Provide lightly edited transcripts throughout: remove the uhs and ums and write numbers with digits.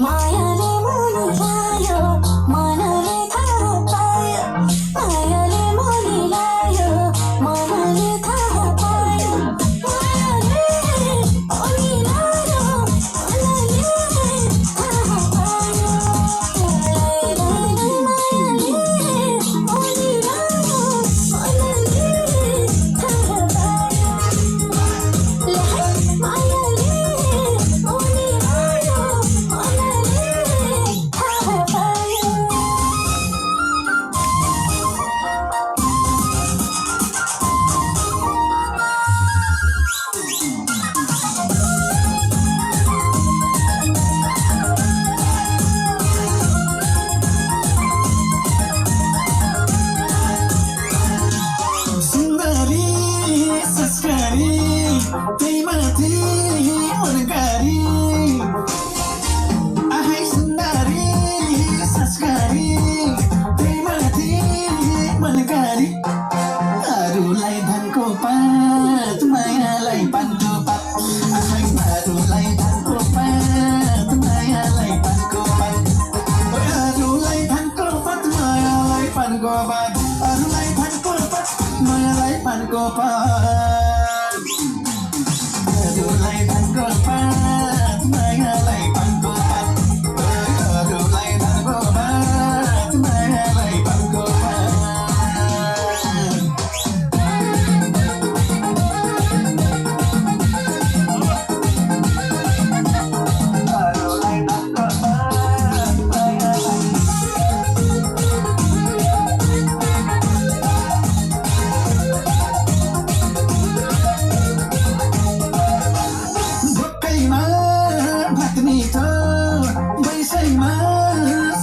मायाले मोहिलायो मनले थाहा पायो मायाले मोहिलायो मनले थाहा पायो मायाले मोहिलायो मनले थाहा पायो मायाले मोहिलायो मनले थाहा पायो मायाले मोहिलायो मनले थाहा पायो सुन्दरी संस्कारी त्यही माथि मनकारी आहै सुन्दरी संस्कारी त्यही माथि मनकारी अरूलाई धनको पात मायालाई पानको पात आहै अरूलाई धनको पात मायालाई पानको पात अरूलाई धनको पात मायालाई पानको पात अरूलाई धनको पात मायालाई पानको पात अरूलाई धनको पात मायालाई पानको पात अरूलाई धनको पात मायालाई पानको पात अरूलाई धनको पात मायालाई भोकैमा भात मिठो बैसैमा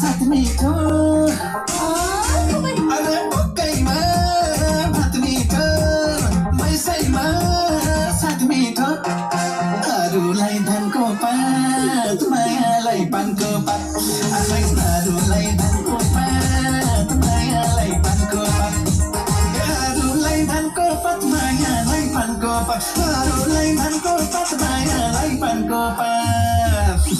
साथ मिठो अरे भोकैमा भात मिठो बैसैमा साथ मिठो अरूलाई धनको पात मायालाई पानको पात आफै अरूलाई धनको पात मायालाई पानको पात अरूलाई धनको पात मायालाई पानको पात अरूलाई धनको पात मायालाई पानको पात